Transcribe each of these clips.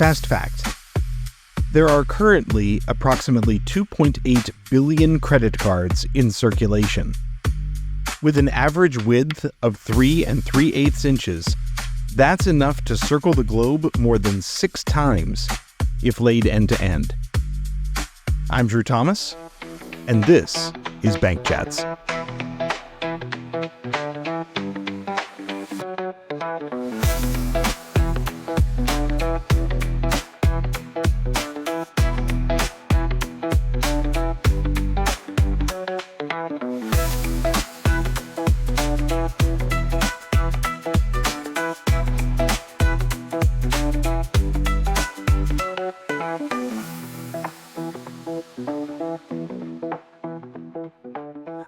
Fast fact. There are currently approximately 2.8 billion credit cards in circulation. With an average width of 3 3/8 inches, that's enough to circle the globe more than 6 times if laid end to end. I'm Drew Thomas, and this is Bank Chats.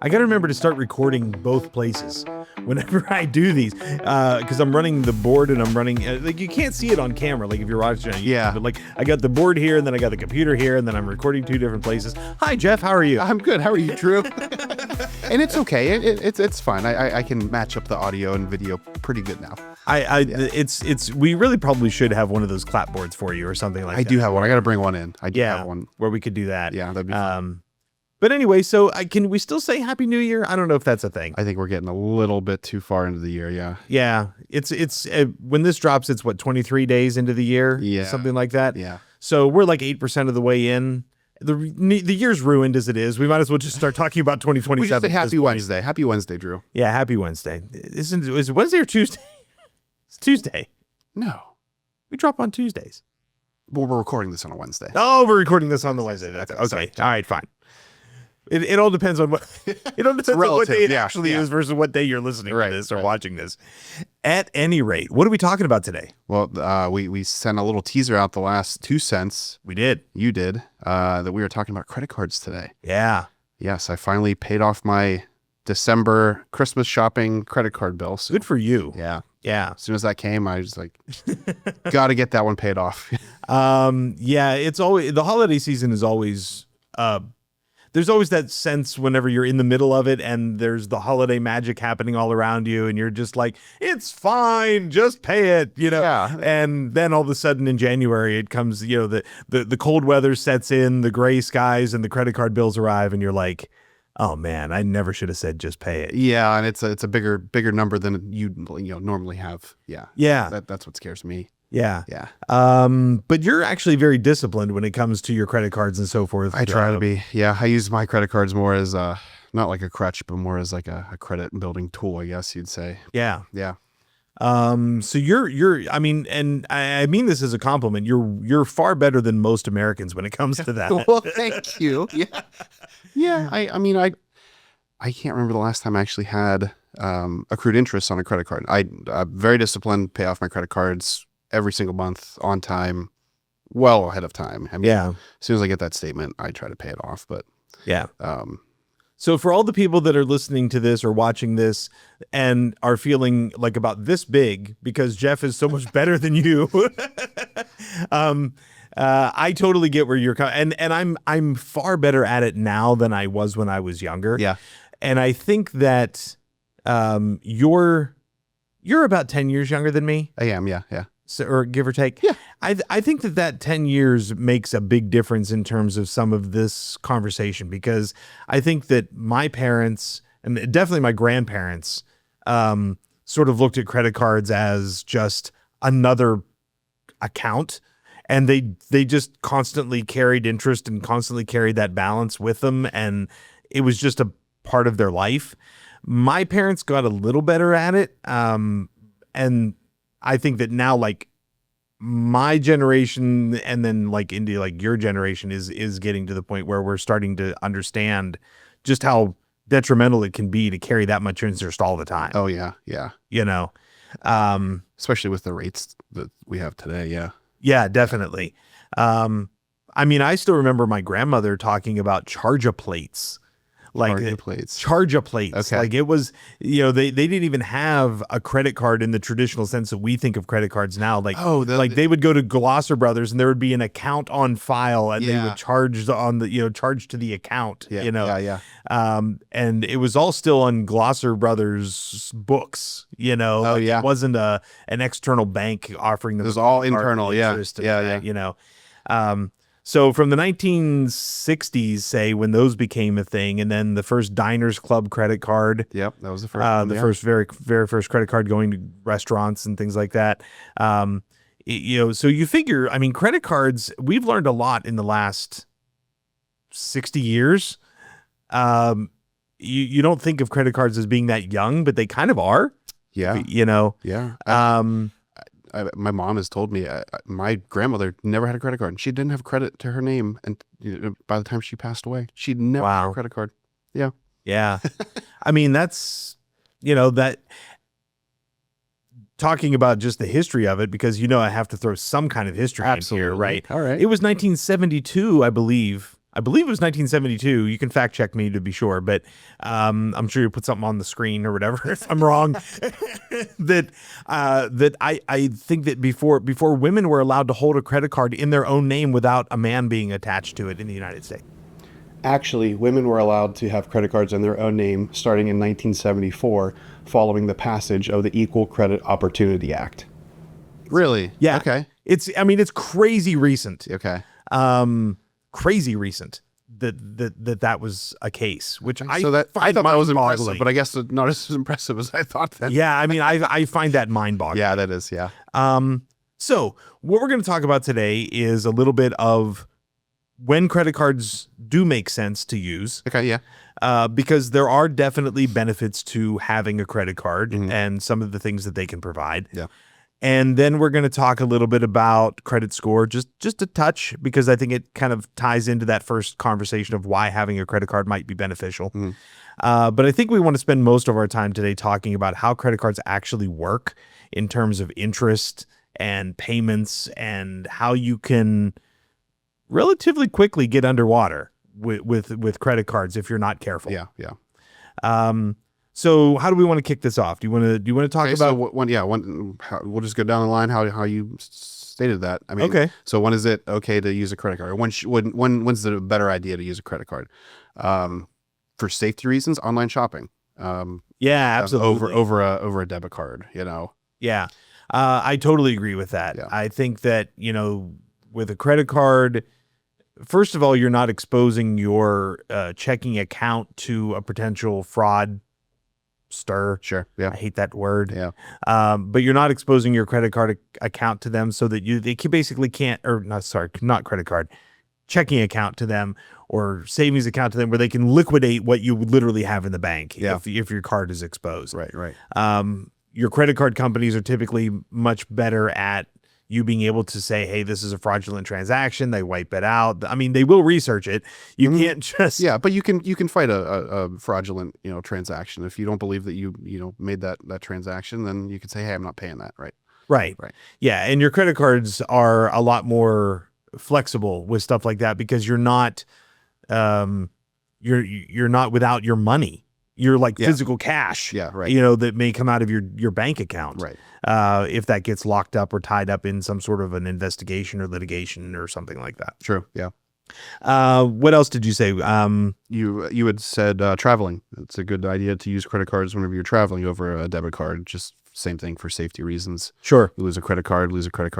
I got to remember to start recording both places whenever I do these, because I'm running the board and I'm running, like, you can't see it on camera, like if you're watching on YouTube, yeah. But like I got the board here and then I got the computer here and then I'm recording 2 different places. Hi, Jeff. How are you? I'm good. How are you, Drew? And it's okay. It's fine. I can match up the audio and video pretty good now. We really probably should have one of those clapboards for you or something like that. I do have one. I got to bring one in. I do have one where we could do that. Yeah, that'd be fun. But anyway, so can we still say Happy New Year? I don't know if that's a thing. I think we're getting a little bit too far into the year. Yeah. Yeah. It's when this drops, it's what, 23 days into the year? Yeah. Something like that. Yeah. So we're like 8% of the way in. The year's ruined as it is. We might as well just start talking about 2027. We just say Happy Wednesday. Happy Wednesday, Drew. Yeah. Happy Wednesday. Is it Wednesday or Tuesday? It's Tuesday. No. We drop on Tuesdays. Well, we're recording this on a Wednesday. Oh, we're recording this on the Wednesday. That's okay. All right, fine. It all depends on what on what day it actually is versus what day you're listening to this or watching this. At any rate, what are we talking about today? Well, we sent a little teaser out the last 2 cents. We did. You did. That we were talking about credit cards today. Yeah. Yes, I finally paid off my December Christmas shopping credit card bill. So, good for you. Yeah. Yeah. As soon as that came, I was like, got to get that one paid off. Yeah, it's always, the holiday season is always, there's always that sense whenever you're in the middle of it and there's the holiday magic happening all around you and you're just like, it's fine, just pay it, Yeah. And then all of a sudden in January it comes, the cold weather sets in, the gray skies and the credit card bills arrive and you're like, oh man, I never should have said just pay it. Yeah, and it's a bigger number than you normally have. Yeah. Yeah. That's what scares me. Yeah. Yeah. But you're actually very disciplined when it comes to your credit cards and so forth. I try to be. Yeah. I use my credit cards more as not like a crutch, but more as like a credit building tool, I guess you'd say. Yeah. Yeah. So I mean, and I mean this as a compliment. You're far better than most Americans when it comes to that. Well, thank you. Yeah. Yeah. I mean, I can't remember the last time I actually had accrued interest on a credit card. I'm very disciplined, pay off my credit cards every single month on time, well ahead of time. I mean, as soon as I get that statement, I try to pay it off. But yeah. So for all the people that are listening to this or watching this and are feeling like about this big because Jeff is so much better than you, I totally get where you're coming. And I'm far better at it now than I was when I was younger. Yeah. And I think that you're about 10 years younger than me. I am. Yeah. Yeah. So, or give or take. Yeah. I think that 10 years makes a big difference in terms of some of this conversation, because I think that my parents and definitely my grandparents sort of looked at credit cards as just another account, and they just constantly carried interest and constantly carried that balance with them, and it was just a part of their life. My parents got a little better at it, and I think that now, like, my generation and then like into like your generation is getting to the point where we're starting to understand just how detrimental it can be to carry that much interest all the time. Oh yeah. Yeah. Especially with the rates that we have today. Yeah. Yeah, definitely. I mean, I still remember my grandmother talking about charge-a plates like charge a plates. Okay. Like it was, they didn't even have a credit card in the traditional sense that we think of credit cards now. Like, they would go to Glosser Brothers and there would be an account on file and they would charge charge to the account, and it was all still on Glosser Brothers books, It wasn't an external bank offering them. It was all internal. So from the 1960s, say, when those became a thing, and then the first Diners Club credit card. Yep, that was the first. First, very first credit card going to restaurants and things like that. So you figure, I mean, credit cards, we've learned a lot in the last 60 years. You don't think of credit cards as being that young, but they kind of are. Yeah. Yeah. My mom has told me my grandmother never had a credit card, and she didn't have credit to her name, and by the time she passed away, she'd never had a credit card. Yeah. Yeah. I mean, that's, that talking about just the history of it, because, I have to throw some kind of history in here, right? All right. It was 1972, I believe. I believe it was 1972. You can fact check me to be sure, but I'm sure you put something on the screen or whatever if I'm wrong. that I think that before women were allowed to hold a credit card in their own name without a man being attached to it in the United States. Actually, women were allowed to have credit cards in their own name starting in 1974, following the passage of the Equal Credit Opportunity Act. Really? Yeah. Okay. It's crazy recent. Okay. Crazy recent that was a case, which I thought that was impressive, but I guess not as impressive as I thought then. Yeah, I mean, I find that mind-boggling. Yeah, that is, yeah. So what we're going to talk about today is a little bit of when credit cards do make sense to use. Okay, yeah. Because there are definitely benefits to having a credit card and some of the things that they can provide. Yeah. And then we're going to talk a little bit about credit score, just a touch, because I think it kind of ties into that first conversation of why having a credit card might be beneficial. But I think we want to spend most of our time today talking about how credit cards actually work in terms of interest and payments and how you can relatively quickly get underwater with credit cards if you're not careful. Yeah, yeah. So how do we want to kick this off? Do you want to talk about we'll just go down the line how you stated that. I mean, okay. So when is it okay to use a credit card? When's it a better idea to use a credit card? For safety reasons, online shopping. Yeah, absolutely. Over a debit card, Yeah. I totally agree with that. Yeah. I think that, with a credit card, first of all, you're not exposing your checking account to a potential fraud. Sure. Yeah. I hate that word. Yeah. But you're not exposing your credit card account to them so that they basically can't, not credit card, checking account to them or savings account to them where they can liquidate what you literally have in the bank if your card is exposed. Right. Your credit card companies are typically much better at you being able to say, hey, this is a fraudulent transaction. They wipe it out. I mean, they will research it. You can't just... Yeah, but you can fight a fraudulent, transaction. If you don't believe that you made that transaction, then you can say, hey, I'm not paying that. Right. Yeah, and your credit cards are a lot more flexible with stuff like that because you're not you're not without your money. You're like physical cash, that may come out of your bank account, right? If that gets locked up or tied up in some sort of an investigation or litigation or something like that. True. Yeah. What else did you say? You had said traveling. It's a good idea to use credit cards whenever you're traveling over a debit card. Just same thing for safety reasons. Sure. You lose a credit card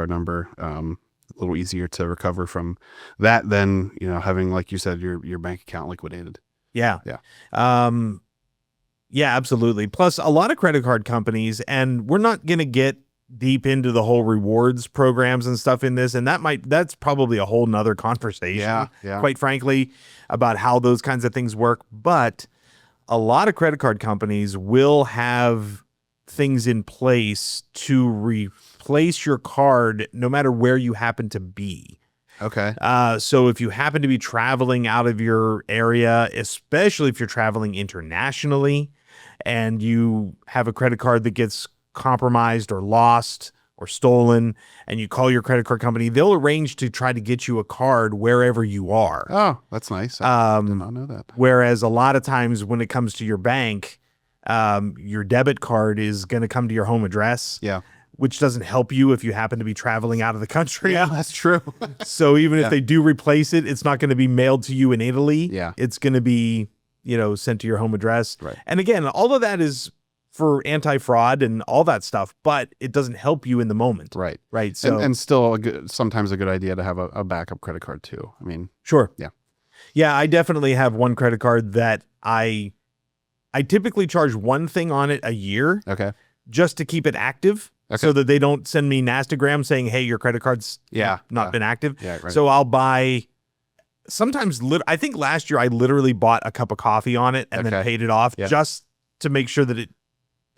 number. A little easier to recover from that than having, like you said, your bank account liquidated. Yeah. Yeah. Yeah, absolutely. Plus, a lot of credit card companies, and we're not going to get deep into the whole rewards programs and stuff in this, and that's probably a whole nother conversation, quite frankly, about how those kinds of things work. But a lot of credit card companies will have things in place to replace your card no matter where you happen to be. Okay. So if you happen to be traveling out of your area, especially if you're traveling internationally and you have a credit card that gets compromised or lost or stolen, and you call your credit card company, they'll arrange to try to get you a card wherever you are. Oh, that's nice. I did not know that. Whereas a lot of times when it comes to your bank, your debit card is going to come to your home address. Yeah. Which doesn't help you if you happen to be traveling out of the country. Yeah, that's true. So even if they do replace it, it's not going to be mailed to you in Italy. Yeah. It's going to be, sent to your home address. Right. And again, all of that is for anti-fraud and all that stuff, but it doesn't help you in the moment. Right. Right. So And still sometimes a good idea to have a backup credit card too. I mean, sure. Yeah. Yeah, I definitely have one credit card that I typically charge one thing on it a year. okay. Just to keep it active. Okay. So that they don't send me Nastagram saying, hey, your credit card's not been active. Yeah, right. So I'll buy sometimes, I think last year I literally bought a cup of coffee on it and then paid it off just to make sure that it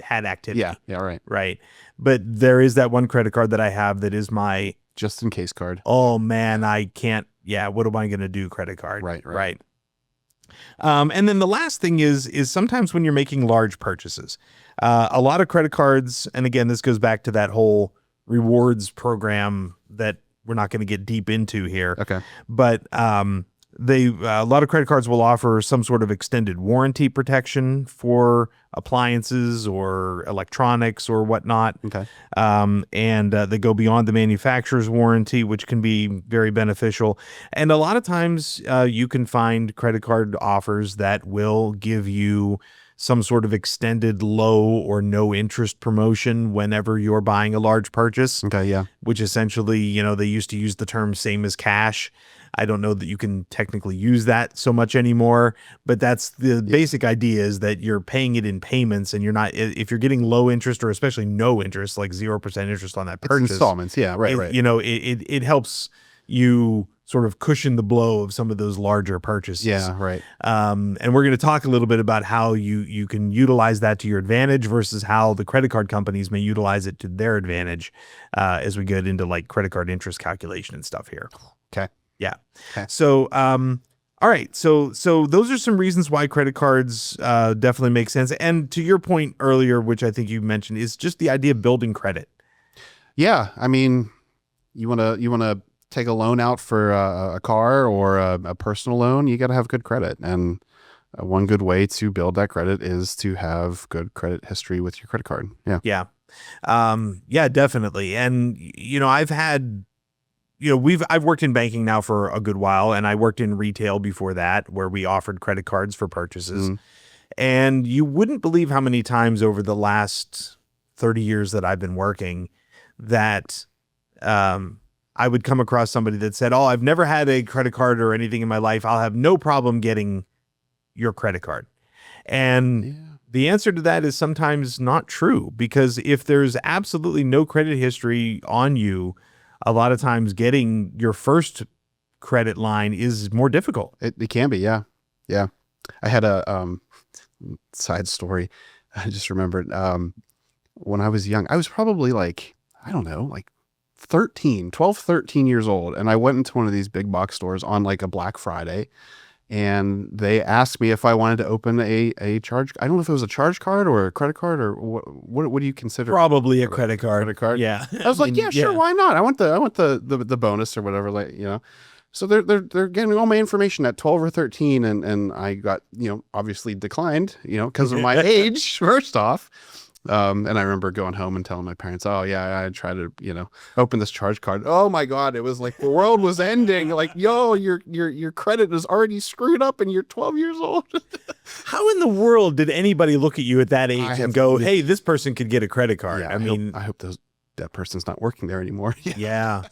had activity. Yeah. Yeah. Right. Right. But there is that one credit card that I have that is my just in case card. Oh man, I can't. Yeah. What am I going to do? Credit card. Right. And then the last thing is sometimes when you're making large purchases, a lot of credit cards, and again, this goes back to that whole rewards program that we're not going to get deep into here. Okay. But a lot of credit cards will offer some sort of extended warranty protection for appliances or electronics or whatnot. Okay. And they go beyond the manufacturer's warranty, which can be very beneficial. And a lot of times you can find credit card offers that will give you some sort of extended low or no interest promotion whenever you're buying a large purchase. Okay. Yeah. Which essentially, they used to use the term same as cash. I don't know that you can technically use that so much anymore, but that's the basic idea, is that you're paying it in payments, and you're not, if you're getting low interest or especially no interest, like 0% interest on that purchase. It's installments. Yeah. Right. Right. It helps you sort of cushion the blow of some of those larger purchases. Yeah. Right. And we're going to talk a little bit about how you can utilize that to your advantage versus how the credit card companies may utilize it to their advantage as we get into like credit card interest calculation and stuff here. Okay. Yeah. Okay. So, all right. So those are some reasons why credit cards definitely make sense. And to your point earlier, which I think you mentioned, is just the idea of building credit. Yeah. I mean, you want to take a loan out for a car or a personal loan, you got to have good credit. And one good way to build that credit is to have good credit history with your credit card. Yeah. Yeah. Yeah, definitely. And, I've had, I've worked in banking now for a good while, and I worked in retail before that, where we offered credit cards for purchases. And you wouldn't believe how many times over the last 30 years that I've been working that, I would come across somebody that said, oh, I've never had a credit card or anything in my life. I'll have no problem getting your credit card. And the answer to that is sometimes not true, because if there's absolutely no credit history on you, a lot of times getting your first credit line is more difficult. It can be. Yeah. Yeah. I had a side story. I just remembered when I was young, I was probably like 12, 13 years old. And I went into one of these big box stores on like a Black Friday, and they asked me if I wanted to open a charge. I don't know if it was a charge card or a credit card, or what do you consider? Probably a credit card. Credit card. Yeah. I was like, yeah, sure. Why not? I want the bonus or whatever. Like, so they're getting all my information at 12 or 13. And I got, obviously declined, because of my age, first off. And I remember going home and telling my parents, oh yeah, I tried to, open this charge card. Oh my God. It was like the world was ending. Like, yo, your credit is already screwed up and you're 12 years old. How in the world did anybody look at you at that age and go, hey, this person could get a credit card? Yeah, I hope that person's not working there anymore. Yeah.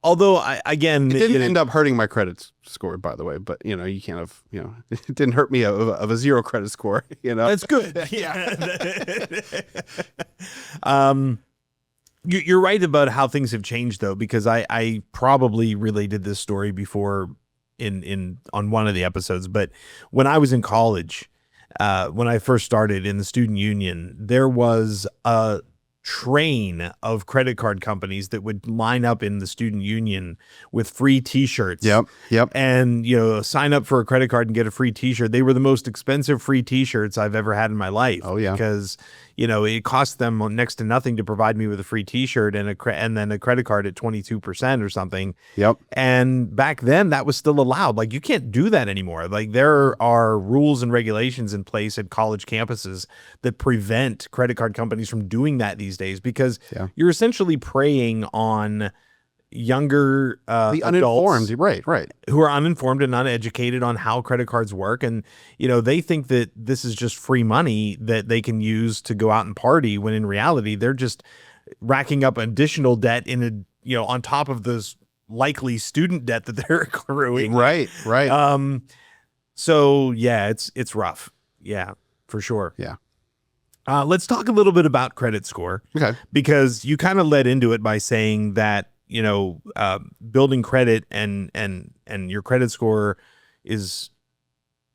Although it didn't end up hurting my credit score, by the way, but you can't have, it didn't hurt me of a 0 credit score, That's good. Yeah. You're right about how things have changed though, because I probably related this story before on one of the episodes, but when I was in college, when I first started in the student union, there was a train of credit card companies that would line up in the student union with free t-shirts. Yep. And, sign up for a credit card and get a free t-shirt. They were the most expensive free t-shirts I've ever had in my life. Oh, yeah. Because, it cost them next to nothing to provide me with a free t-shirt and then a credit card at 22% or something. Yep. And back then that was still allowed. Like, you can't do that anymore. Like, there are rules and regulations in place at college campuses that prevent credit card companies from doing that these days, because you're essentially preying on younger The uninformed, adults right. who are uninformed and uneducated on how credit cards work. And, they think that this is just free money that they can use to go out and party, when in reality, they're just racking up additional debt on top of this likely student debt that they're accruing. Right. So yeah, it's rough. Yeah, for sure. Yeah. Let's talk a little bit about credit score. Okay. Because you kind of led into it by saying that, building credit and your credit score is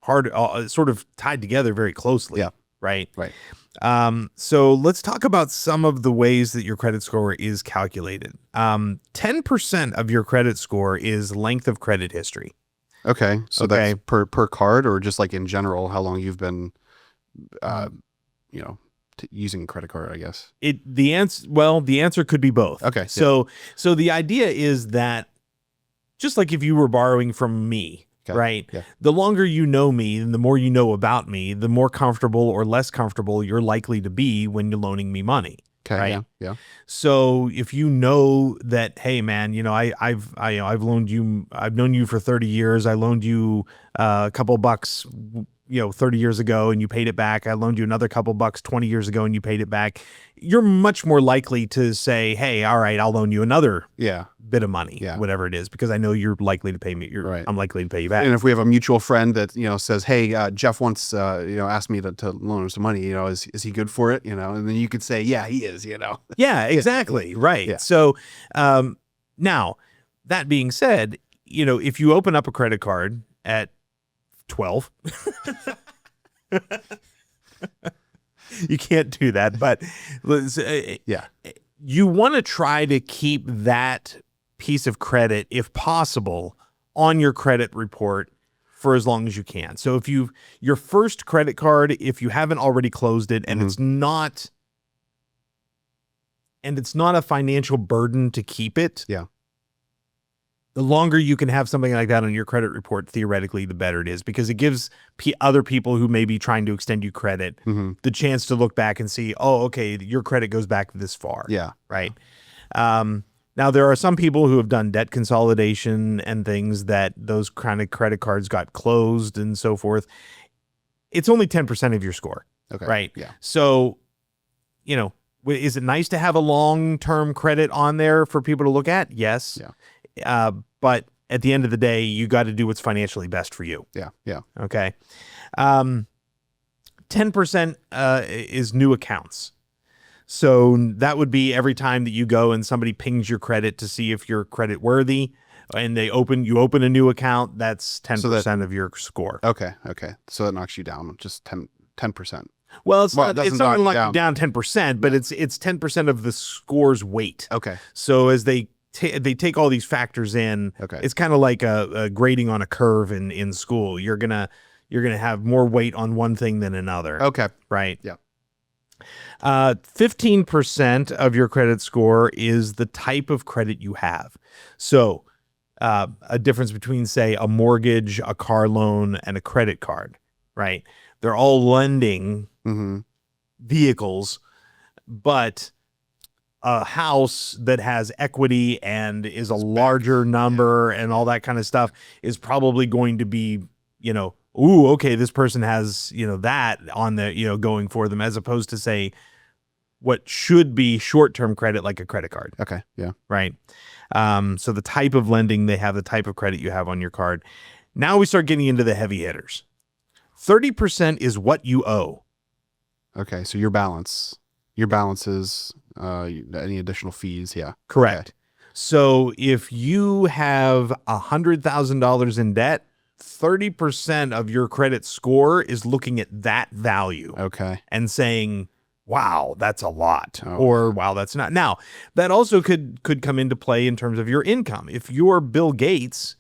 hard, sort of tied together very closely. Yeah. Right. Right. So let's talk about some of the ways that your credit score is calculated. 10% of your credit score is length of credit history. Okay. So that's per card, or just like in general, how long you've been, using credit card, I guess. The answer could be both. Okay. So the idea is that, just like if you were borrowing from me, right? Yeah. The longer you know me and the more you know about me, the more comfortable or less comfortable you're likely to be when you're loaning me money. Okay. Right? Yeah. So if you know that, hey man, I've known you for 30 years. I loaned you a couple bucks, 30 years ago, and you paid it back. I loaned you another couple bucks 20 years ago and you paid it back. You're much more likely to say, hey, all right, I'll loan you another bit of money, whatever it is, because I know you're likely to pay me. Right. I'm likely to pay you back. And if we have a mutual friend that, says, hey, Jeff wants, asked me to loan him some money, is he good for it? And then you could say, yeah, he is, Yeah, exactly. Right. Yeah. So, now that being said, if you open up a credit card at 12, you can't do that, but you want to try to keep that piece of credit, if possible, on your credit report for as long as you can. So if your first credit card, if you haven't already closed it, and it's not a financial burden to keep it, the longer you can have something like that on your credit report, theoretically, the better it is, because it gives other people who may be trying to extend you credit the chance to look back and see, oh, okay, your credit goes back this far. Yeah. Right. Now, there are some people who have done debt consolidation and things that those kind of credit cards got closed and so forth. It's only 10% of your score. Okay. Right. Yeah. So, is it nice to have a long-term credit on there for people to look at? Yes. Yeah. But at the end of the day, you got to do what's financially best for you. Yeah. Yeah. Okay. 10% is new accounts. So that would be every time that you go and somebody pings your credit to see if you're credit worthy, and you open a new account, that's 10% of your score. Okay. So that knocks you down just 10%. Well, it's not like down. down 10%, but it's 10% of the score's weight. Okay. So as they take all these factors in, it's kind of like a grading on a curve in school. You're gonna have more weight on one thing than another. Okay. Right. Yeah. 15% of your credit score is the type of credit you have. So a difference between, say, a mortgage, a car loan, and a credit card, right? They're all lending vehicles, but a house that has equity and is a larger number and all that kind of stuff is probably going to be, okay, this person has, that on the, going for them, as opposed to, say, what should be short-term credit, like a credit card. Okay. Yeah. Right. So the type of lending they have, the type of credit you have on your card. Now we start getting into the heavy hitters. 30% is what you owe. Okay. So your balance is any additional fees. Yeah. Correct. Okay. So if you have $100,000 in debt, 30% of your credit score is looking at that value. Okay. And saying, wow, that's a lot, Oh. or wow, that's not. Now, that also could come into play in terms of your income. If you're Bill Gates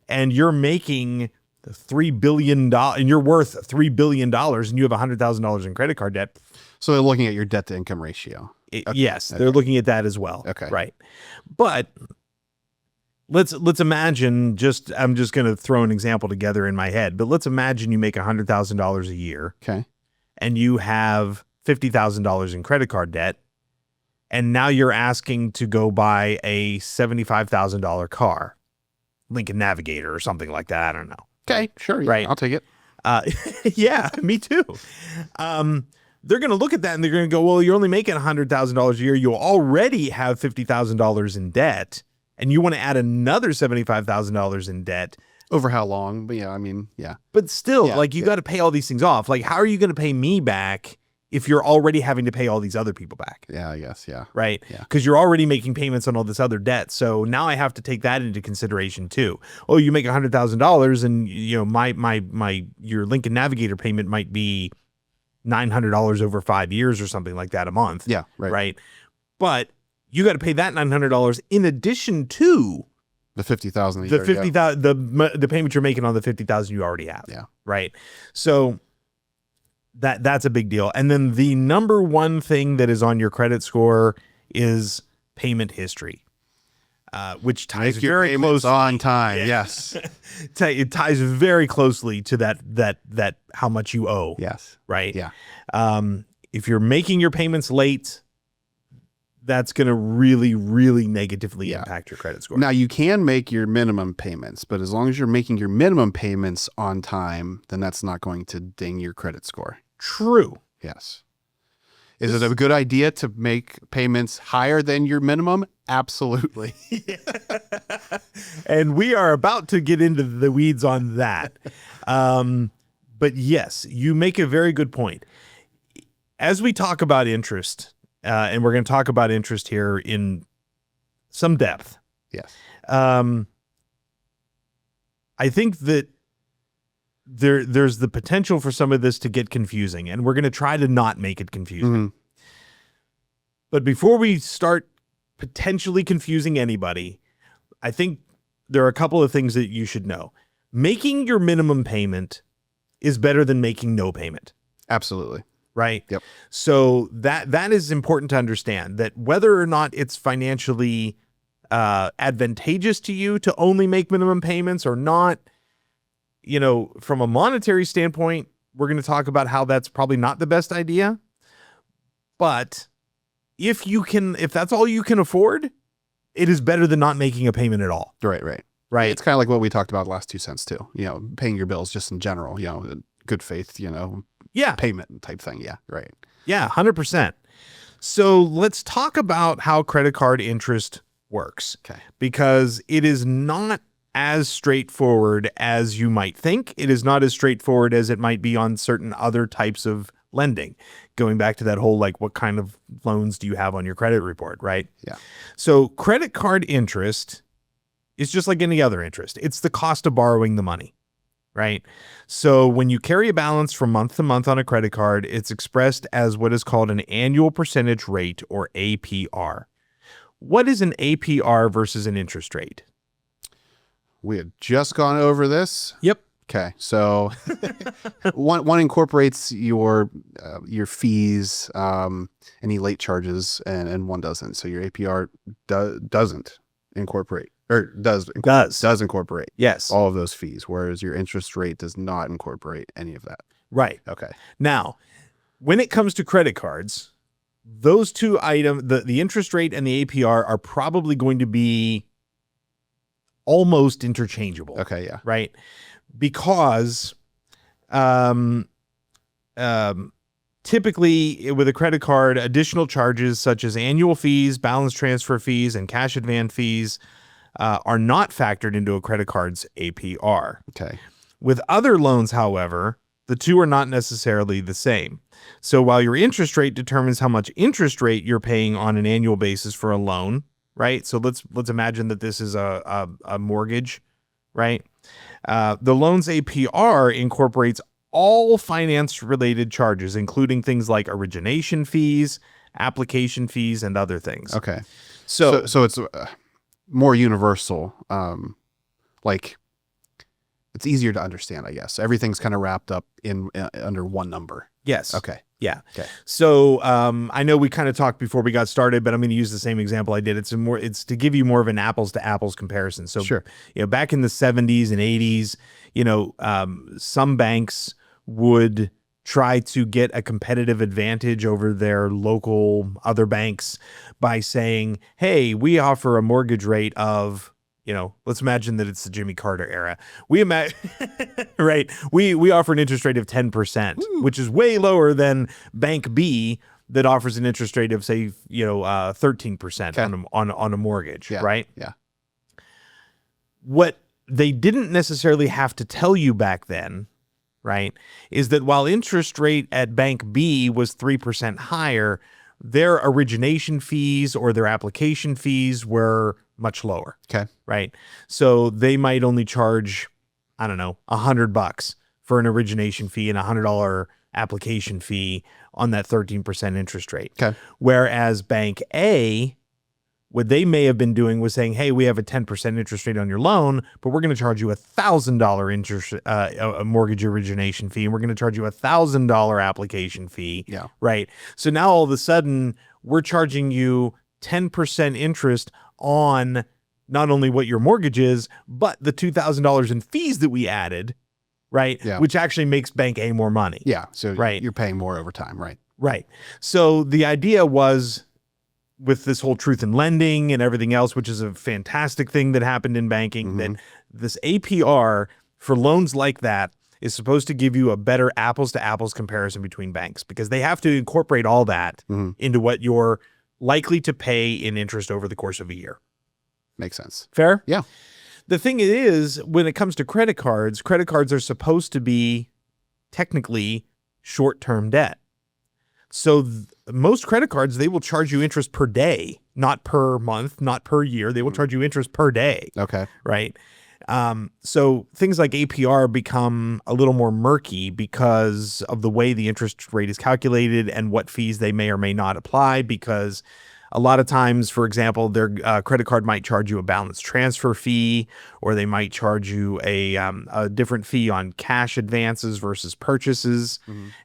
and you're making $3 billion and you're worth $3 billion and you have $100,000 in credit card debt, So they're looking at your debt to income ratio. yes, they're looking at that as well. Okay. Right. But let's imagine, I'm just going to throw an example together in my head, but let's imagine you make $100,000 a year Okay. and you have $50,000 in credit card debt, and now you're asking to go buy a $75,000 car, Lincoln Navigator or something like that. I don't know. Okay. Sure. Yeah, Right. I'll take it. Yeah, me too. They're going to look at that and they're going to go, well, you're only making $100,000 a year. You already have $50,000 in debt, and you want to add another $75,000 in debt. Over how long? But yeah, I mean, yeah. But still, Yeah, like, you got to pay all these things off. Like, how are you going to pay me back if you're already having to pay all these other people back? Yeah, I guess. Yeah. Right? Yeah. Because you're already making payments on all this other debt. So now I have to take that into consideration too. Oh, you make $100,000 and your Lincoln Navigator payment might be $900 over 5 years or something like that a month. Yeah. Right. Right. But you got to pay that $900 in addition to The 50,000. the 50,000, the payment you're making on the 50,000 you already have. Yeah. Right. So that's a big deal. And then the number one thing that is on your credit score is payment history, which ties Make your very payments close on time. Yes. It ties very closely to that how much you owe. Yes. Right. Yeah. If you're making your payments late, that's going to really, really negatively impact your credit score. Now you can make your minimum payments, but as long as you're making your minimum payments on time, then that's not going to ding your credit score. True. Yes. Is it a good idea to make payments higher than your minimum? Absolutely. And we are about to get into the weeds on that. But yes, you make a very good point. As we talk about interest, and we're going to talk about interest here in some depth. Yes. I think that there's the potential for some of this to get confusing, and we're going to try to not make it confusing. Mhm. But before we start potentially confusing anybody, I think there are a couple of things that you should know. Making your minimum payment is better than making no payment. Absolutely. Right? Yep. So that is important to understand, that whether or not it's financially advantageous to you to only make minimum payments or not, from a monetary standpoint, we're going to talk about how that's probably not the best idea. But if that's all you can afford, it is better than not making a payment at all. Right. Right. Right. It's kind of like what we talked about last 2 cents too. Paying your bills just in general, good faith, Yeah. payment type thing. Yeah. Right. Yeah, 100%. So let's talk about how credit card interest works. Okay. Because it is not as straightforward as you might think. It is not as straightforward as it might be on certain other types of lending. Going back to that whole, like, what kind of loans do you have on your credit report, right? Yeah. So credit card interest is just like any other interest. It's the cost of borrowing the money, right? So when you carry a balance from month to month on a credit card, it's expressed as what is called an annual percentage rate, or APR. What is an APR versus an interest rate? We had just gone over this. Yep. Okay. So one incorporates your fees, any late charges, and one doesn't. So your APR doesn't incorporate, or does incorporate Yes. all of those fees, whereas your interest rate does not incorporate any of that. Right. Okay. Now, when it comes to credit cards, those two items, the interest rate and the APR, are probably going to be almost interchangeable. Okay. Yeah. Right? Because typically with a credit card, additional charges such as annual fees, balance transfer fees, and cash advance fees are not factored into a credit card's APR. Okay. With other loans, however, the two are not necessarily the same. So while your interest rate determines how much interest rate you're paying on an annual basis for a loan, right? So let's imagine that this is a mortgage, right? The loan's APR incorporates all finance-related charges, including things like origination fees, application fees, and other things. Okay. So So it's more universal. Like it's easier to understand, I guess. Everything's kind of wrapped up in under one number. yes. Okay. Yeah. Okay. So I know we kind of talked before we got started, but I'm going to use the same example I did. It's to give you more of an apples to apples comparison. So Sure. back in the 70s and 80s, some banks would try to get a competitive advantage over their local other banks by saying, "Hey, we offer a mortgage rate of." Let's imagine that it's the Jimmy Carter era. We imagine, right? We offer an interest rate of 10%, which is way lower than Bank B that offers an interest rate of, say, 13% on a mortgage, Yeah. right? Yeah. What they didn't necessarily have to tell you back then, right, is that while interest rate at Bank B was 3% higher, their origination fees or their application fees were much lower. Okay. Right. So they might only charge, I don't know, $100 for an origination fee and $100 application fee on that 13% interest rate. Okay. Whereas Bank A, what they may have been doing was saying, "Hey, we have a 10% interest rate on your loan, but we're going to charge you $1,000 interest a mortgage origination fee, and we're going to charge you $1,000 application fee." Yeah. Right. So now all of a sudden we're charging you 10% interest on not only what your mortgage is, but the $2,000 in fees that we added, right? Yeah. Which actually makes Bank A more money. Yeah. So Right. you're paying more over time, right? Right. So the idea was, with this whole truth in lending and everything else, which is a fantastic thing that happened in banking, that this APR for loans like that is supposed to give you a better apples to apples comparison between banks, because they have to incorporate all that into what you're likely to pay in interest over the course of a year. Makes sense. Fair? Yeah. The thing is, when it comes to credit cards are supposed to be technically short-term debt. So most credit cards, they will charge you interest per day, not per month, not per year. They will charge you interest per day. Okay. Right? So things like APR become a little more murky because of the way the interest rate is calculated and what fees they may or may not apply, because a lot of times, for example, their credit card might charge you a balance transfer fee, or they might charge you a different fee on cash advances versus purchases.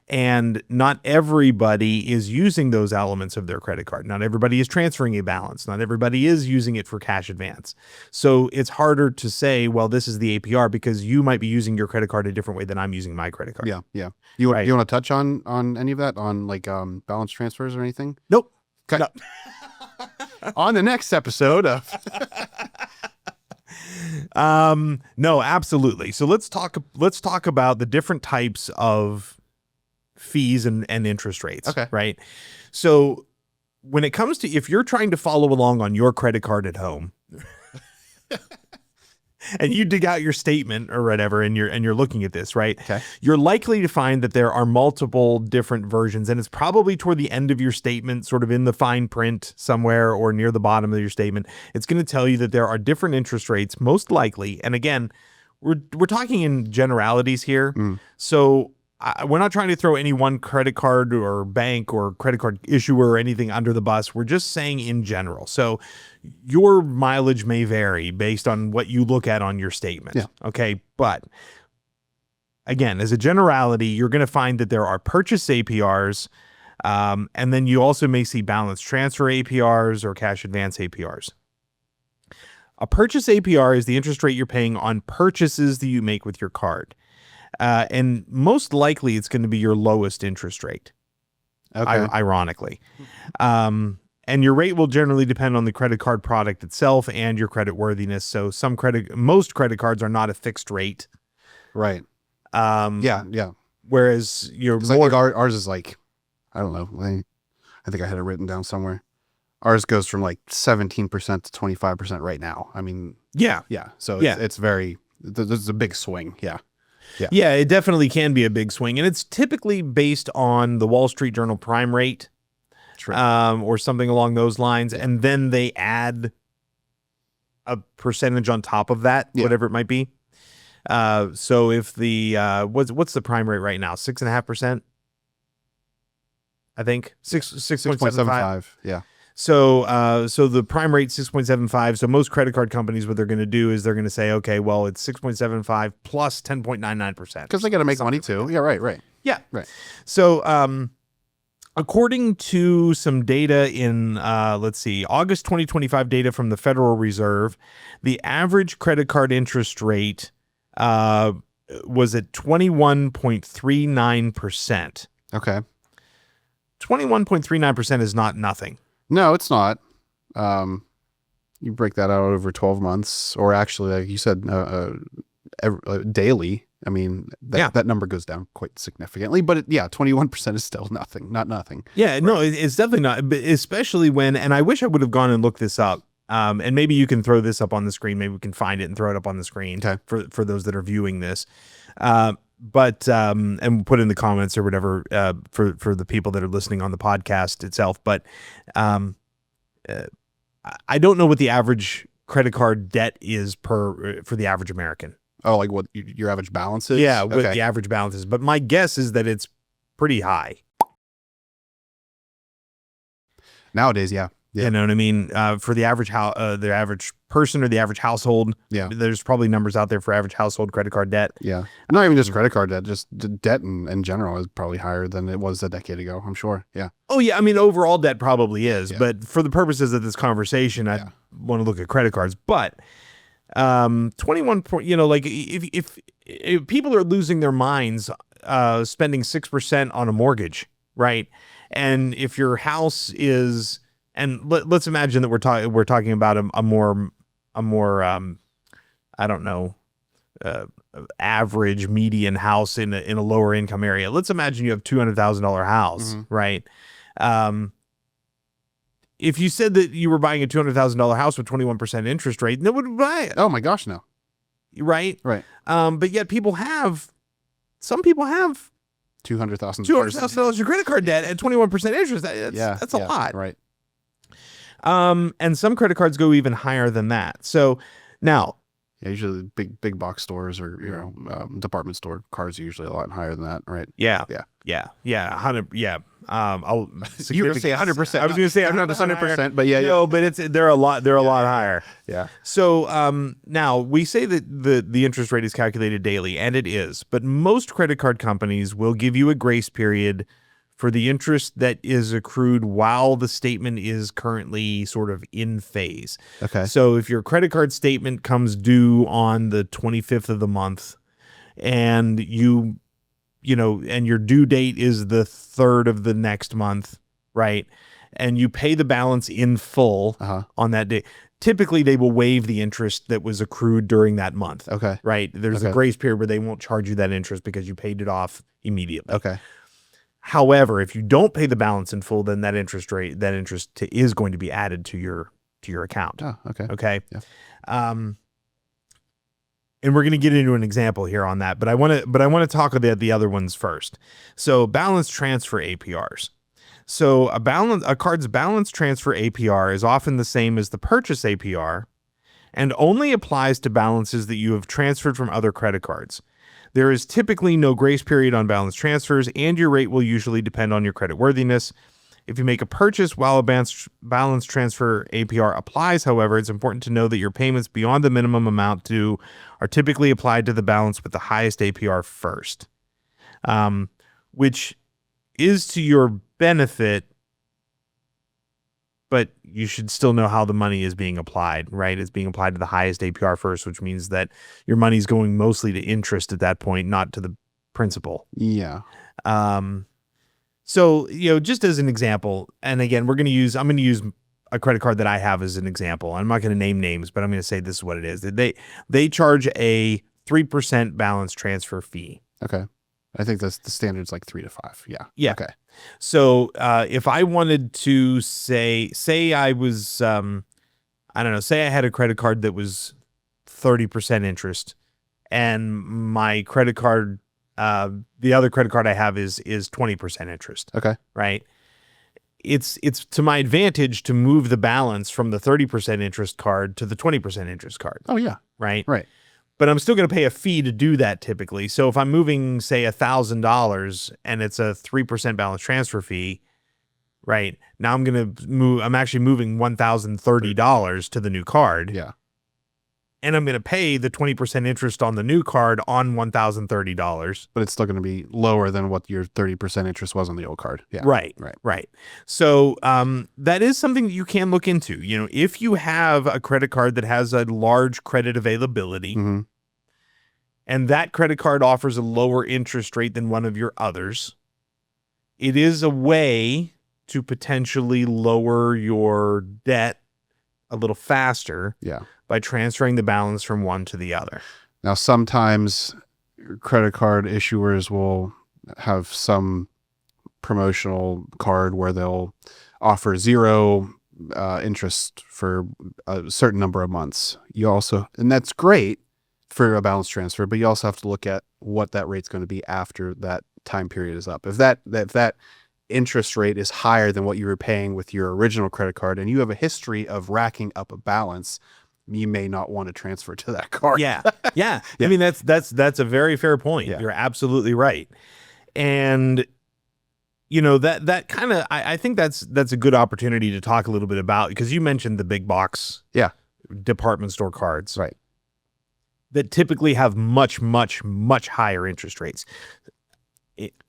And not everybody is using those elements of their credit card. Not everybody is transferring a balance. Not everybody is using it for cash advance. So it's harder to say, well, this is the APR, because you might be using your credit card a different way than I'm using my credit card. Yeah. Yeah. You Right. want to touch on any of that, on like balance transfers or anything? Nope. Okay. No. On the next episode of No, absolutely. So let's talk about the different types of fees and interest rates. Okay. Right. So when it comes to, if you're trying to follow along on your credit card at home and you dig out your statement or whatever, and you're looking at this, right? Okay. You're likely to find that there are multiple different versions, and it's probably toward the end of your statement, sort of in the fine print somewhere or near the bottom of your statement. It's going to tell you that there are different interest rates, most likely. And again, we're talking in generalities here. So we're not trying to throw any one credit card or bank or credit card issuer or anything under the bus. We're just saying in general. So your mileage may vary based on what you look at on your statement. Yeah. Okay. But again, as a generality, you're going to find that there are purchase APRs, and then you also may see balance transfer APRs or cash advance APRs. A purchase APR is the interest rate you're paying on purchases that you make with your card. And most likely it's going to be your lowest interest rate, ironically. And your rate will generally depend on the credit card product itself and your credit worthiness. So most credit cards are not a fixed rate. right. Yeah. Yeah. Whereas your Because I think ours is like, I don't know. I think I had it written down somewhere. Ours goes from like 17% to 25% right now. I mean, yeah. So Yeah. it's very, there's a big swing. Yeah. Yeah, it definitely can be a big swing. And it's typically based on the Wall Street Journal prime rate, True. or something along those lines. And then they add a percentage on top of that, Yeah. whatever it might be. So if the what's the prime rate right now? 6.5%. I think 6.75. 6.75. Yeah. So so the prime rate 6.75. So most credit card companies, what they're going to do is they're going to say, okay, well, it's 6.75 plus 10.99%. Because they got to make money too. Yeah. Right. Yeah. Right. So according to some data in let's see, August 2025 data from the Federal Reserve, the average credit card interest rate was at 21.39%. Okay. 21.39% is not nothing. No, it's not. You break that out over 12 months, or actually, like you said, daily. I mean, that number goes down quite significantly, but 21% is still nothing, not nothing. Yeah, no, it's definitely not, but especially when, and I wish I would have gone and looked this up. And maybe you can throw this up on the screen. Maybe we can find it and throw it up on the screen for those that are viewing this. But and put in the comments or whatever for the people that are listening on the podcast itself. But I don't know what the average credit card debt is for the average American. Oh, like what your average balance is? Yeah, what the average balance is. But my guess is that it's pretty high. Nowadays, yeah. You know what I mean? For the average the average person or the average household, there's probably numbers out there for average household credit card debt. Yeah, not even just credit card debt, just debt in general is probably higher than it was a decade ago, I'm sure. Yeah. Oh yeah, I mean overall debt probably is, but for the purposes of this conversation, I want to look at credit cards. But 21 point, like if people are losing their minds spending 6% on a mortgage, right? And if your house is, and let's imagine that we're talking about a more I don't know, average median house in a lower income area. Let's imagine you have $200,000 house, right? If you said that you were buying a $200,000 house with 21% interest rate, no one would buy it. Oh my gosh, no. Right? Right. But yet some people have $200,000 of credit card debt at 21% interest. That's a lot. Right. And some credit cards go even higher than that. So now, usually big box stores or department store cars are usually a lot higher than that, right? Yeah. 100. Yeah. You were gonna say 100%. I was going to say I'm not 100%, but no, but they're a lot higher. Yeah. So now we say that the interest rate is calculated daily, and it is, but most credit card companies will give you a grace period for the interest that is accrued while the statement is currently sort of in phase. Okay. So if your credit card statement comes due on the 25th of the month, and and your due date is the 3rd of the next month, right? And you pay the balance in full on that day. Typically, they will waive the interest that was accrued during that month. Okay. Right? There's a grace period where they won't charge you that interest because you paid it off immediately. Okay. However, if you don't pay the balance in full, then that interest is going to be added to your account. Oh, okay. Okay. Yeah. And we're going to get into an example here on that, but I want to talk about the other ones first. So balance transfer APRs. So a card's balance transfer APR is often the same as the purchase APR and only applies to balances that you have transferred from other credit cards. There is typically no grace period on balance transfers, and your rate will usually depend on your creditworthiness. If you make a purchase while a balance transfer APR applies, however, it's important to know that your payments beyond the minimum amount due are typically applied to the balance with the highest APR first, which is to your benefit, but you should still know how the money is being applied, right? It's being applied to the highest APR first, which means that your money's going mostly to interest at that point, not to the principal. Yeah. So, just as an example, and again, I'm going to use a credit card that I have as an example. I'm not going to name names, but I'm going to say this is what it is. They charge a 3% balance transfer fee. Okay. I think the standard's like 3 to 5. Yeah. Yeah. Okay. So if I wanted to say I was, I don't know, say I had a credit card that was 30% interest, and my credit card, the other credit card I have is 20% interest. Okay. Right. It's to my advantage to move the balance from the 30% interest card to the 20% interest card. Oh yeah. Right. Right. but I'm still going to pay a fee to do that typically. So if I'm moving, say, $1,000 and it's a 3% balance transfer fee, right? Now I'm actually moving $1,030 to the new card. Yeah. And I'm going to pay the 20% interest on the new card on $1,030. But it's still going to be lower than what your 30% interest was on the old card. Yeah. Right. So that is something that you can look into. You know, if you have a credit card that has a large credit availability, Mm-hmm. and that credit card offers a lower interest rate than one of your others, it is a way to potentially lower your debt a little faster. Yeah. By transferring the balance from one to the other. Now, sometimes credit card issuers will have some promotional card where they'll offer zero interest for a certain number of months. And that's great for a balance transfer, but you also have to look at what that rate's going to be after that time period is up. If that interest rate is higher than what you were paying with your original credit card, and you have a history of racking up a balance, you may not want to transfer to that card. Yeah. I mean, that's a very fair point. Yeah. You're absolutely right. And you know, that kind of, I think that's a good opportunity to talk a little bit about, because you mentioned the big box department store cards. Right. That typically have much, much, much higher interest rates.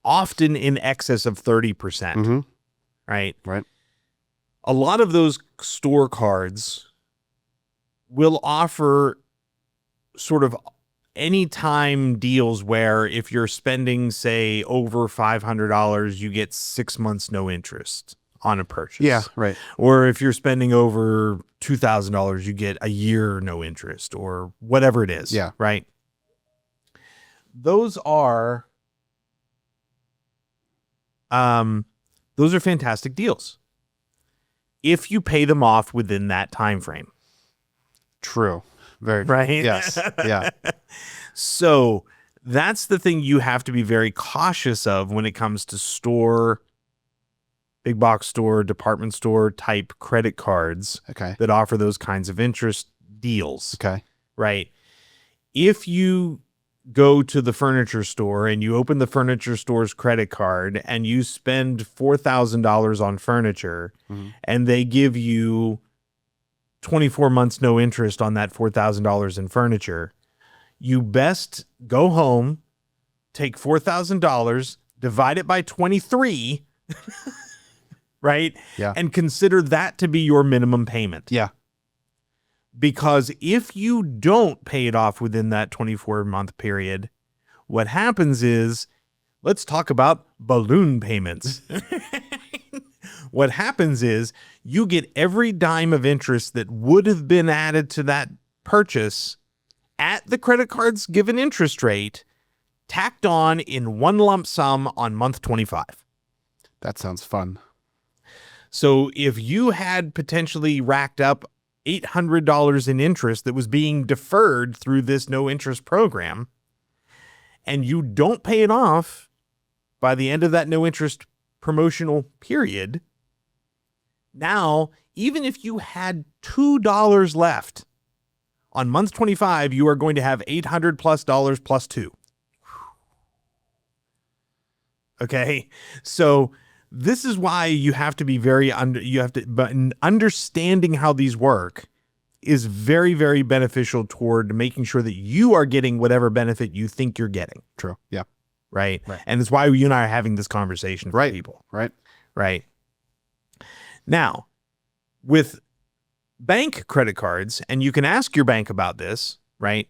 Often in excess of 30%. Mm-hmm. Right. Right. A lot of those store cards will offer sort of anytime deals where if you're spending, say, over $500, you get 6 months no interest on a purchase. Yeah, right. Or if you're spending over $2,000, you get a year no interest, or whatever it is. Yeah. Right. Those are fantastic deals if you pay them off within that time frame. True. Very right. Yes. Yeah. So that's the thing you have to be very cautious of when it comes to big box store, department store type credit cards. Okay. That offer those kinds of interest deals. Okay. Right. If you go to the furniture store and you open the furniture store's credit card and you spend $4,000 on furniture, mm-hmm. and they give you 24 months no interest on that $4,000 in furniture, you best go home, take $4,000, divide it by 23, right? Yeah. And consider that to be your minimum payment. Yeah. Because if you don't pay it off within that 24-month period, what happens is, let's talk about balloon payments. What happens is you get every dime of interest that would have been added to that purchase at the credit card's given interest rate, tacked on in one lump sum on month 25. That sounds fun. So if you had potentially racked up $800 in interest that was being deferred through this no interest program, and you don't pay it off by the end of that no interest promotional period, now, even if you had $2 left on month 25, you are going to have $800 plus $2. Okay. So this is why you have to be but understanding how these work is very, very beneficial toward making sure that you are getting whatever benefit you think you're getting. True. Yeah. Right. And it's why you and I are having this conversation for people. Right. Now, with bank credit cards, and you can ask your bank about this, right?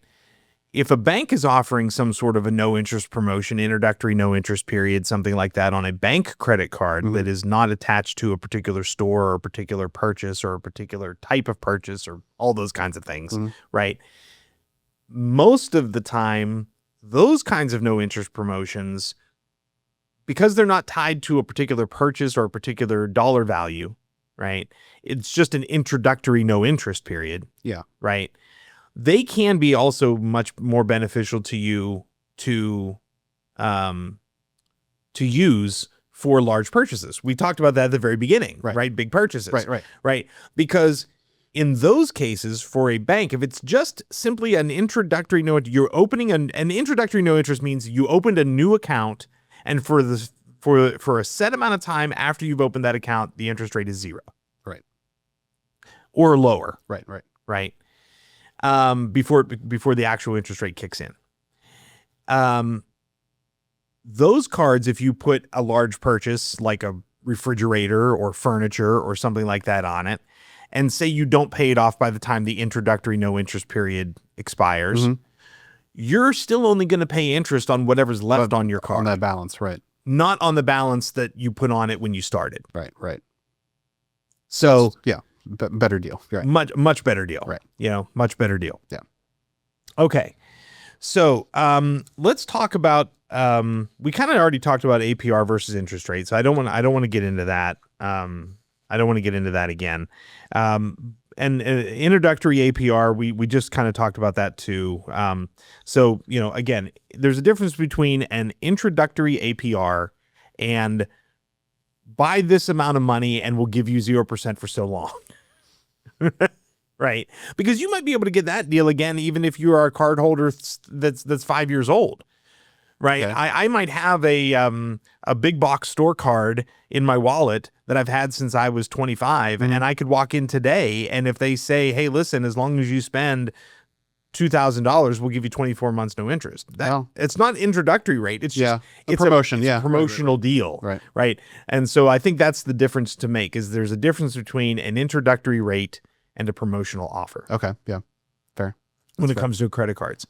If a bank is offering some sort of a no interest promotion, introductory no interest period, something like that on a bank credit card mm-hmm. that is not attached to a particular store or a particular purchase or a particular type of purchase or all those kinds of things, mm-hmm. right? Most of the time, those kinds of no interest promotions, because they're not tied to a particular purchase or a particular dollar value, right? It's just an introductory no interest period. Yeah. Right. They can be also much more beneficial to you to use for large purchases. We talked about that at the very beginning, right? Big purchases. Right. Because In those cases, for a bank, if it's just simply an introductory note, you're opening an introductory no interest means you opened a new account, and for a set amount of time after you've opened that account, the interest rate is 0. Right. Or lower. Right. Right. Before the actual interest rate kicks in. Those cards, if you put a large purchase like a refrigerator or furniture or something like that on it, and say you don't pay it off by the time the introductory no interest period expires, you're still only going to pay interest on whatever's left on your card. On that balance, right. Not on the balance that you put on it when you started. Right. So yeah, better deal. Right. Much better deal. Right. Much better deal. Yeah. Okay. So let's talk about, we kind of already talked about APR versus interest rate. So I don't want to get into that. I don't want to get into that again. And introductory APR, we just kind of talked about that too. So, again, there's a difference between an introductory APR and buy this amount of money and we'll give you 0% for so long. Right? Because you might be able to get that deal again, even if you are a card holder that's 5 years old. Right. Okay. I might have a big box store card in my wallet that I've had since I was 25, and I could walk in today, and if they say, hey, listen, as long as you spend $2,000, we'll give you 24 months no interest. It's not introductory rate. It's just it's promotion. It's a promotional deal. Right. And so I think that's the difference to make, is there's a difference between an introductory rate and a promotional offer. Okay. Yeah. Fair. When it comes to credit cards.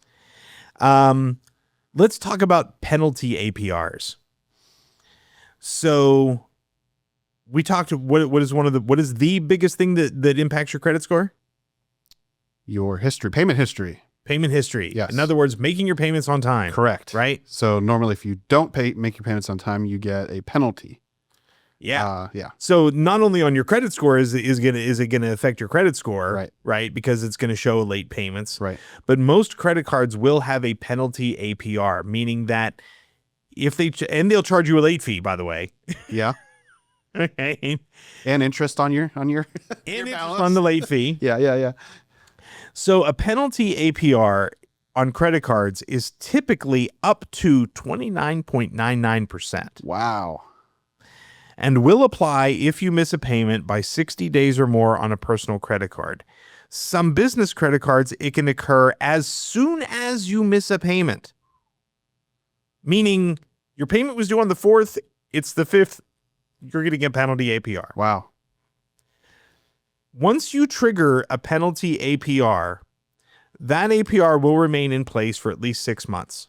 Let's talk about penalty APRs. So we talked, what is the biggest thing that impacts your credit score? Your history, payment history. Payment history. Yes. In other words, making your payments on time. Correct. Right? So normally if you don't make your payments on time, you get a penalty. Yeah. Yeah. So not only on your credit score is it going to affect your credit score, Right. Right? Because it's going to show late payments. Right. But most credit cards will have a penalty APR, meaning that if and they'll charge you a late fee, by the way. Yeah. Okay. And interest on your And your interest balance. on the late fee. Yeah. So a penalty APR on credit cards is typically up to 29.99%. Wow. And will apply if you miss a payment by 60 days or more on a personal credit card. Some business credit cards, it can occur as soon as you miss a payment. Meaning your payment was due on the 4th, it's the 5th, you're going to get penalty APR. Wow. Once you trigger a penalty APR, that APR will remain in place for at least 6 months.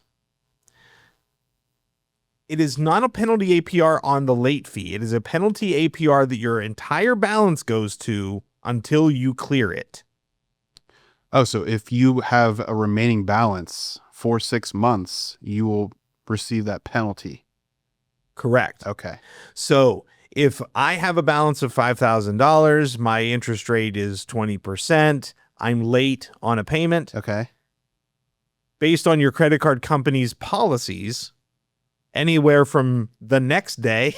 It is not a penalty APR on the late fee. It is a penalty APR that your entire balance goes to until you clear it. Oh, so if you have a remaining balance for 6 months, you will receive that penalty. Correct. Okay. So if I have a balance of $5,000, my interest rate is 20%, I'm late on a payment. Okay. Based on your credit card company's policies, anywhere from the next day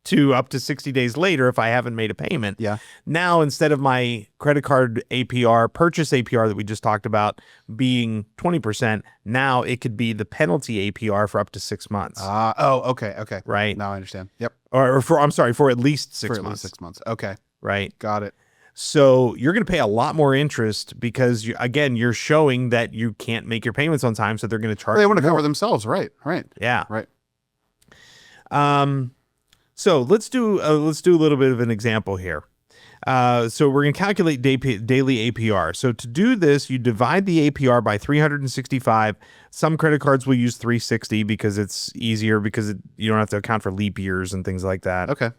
to up to 60 days later if I haven't made a payment. Yeah. Now, instead of my credit card APR, purchase APR that we just talked about being 20%, now it could be the penalty APR for up to 6 months. Okay. Right. Now I understand. Yep. Or for at least 6 For months. at least 6 months. Okay. Right. Got it. So you're going to pay a lot more interest because, you're showing that you can't make your payments on time, so they're going to charge They want to more. cover themselves. Right. Yeah. Right. So let's do a little bit of an example here. So we're going to calculate daily APR. So to do this, you divide the APR by 365. Some credit cards will use 360 because it's easier because you don't have to account for leap years and things like that. Okay.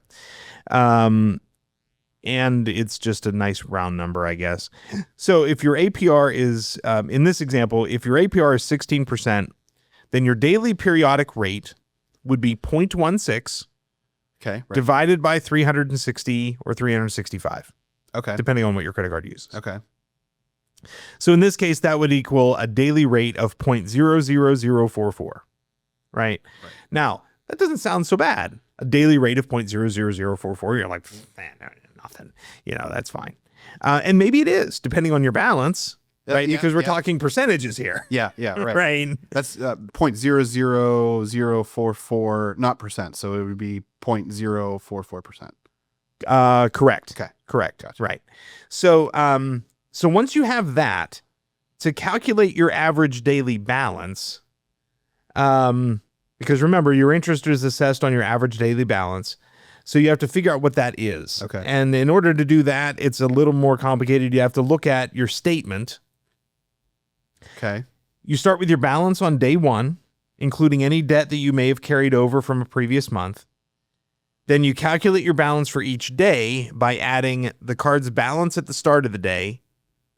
And it's just a nice round number, I guess. So if your APR is, in this example, if your APR is 16%, then your daily periodic rate would be 0.16 Okay. Right. divided by 360 or 365, Okay. depending on what your credit card uses. Okay. So in this case, that would equal a daily rate of 0.00044, right? Now, that doesn't sound so bad. A daily rate of 0.00044, you're like, man, nothing. That's fine. And maybe it is, depending on your balance, right? yeah, Because we're yeah. talking percentages here. Yeah, right. Right. That's 0.00044, not percent. So it would be 0.044%. Correct. Okay. Correct. Gotcha. Right. So, so once you have that, to calculate your average daily balance, because remember, your interest is assessed on your average daily balance. So you have to figure out what that is. Okay. And in order to do that, it's a little more complicated. You have to look at your statement. Okay. You start with your balance on day one, including any debt that you may have carried over from a previous month. Then you calculate your balance for each day by adding the card's balance at the start of the day,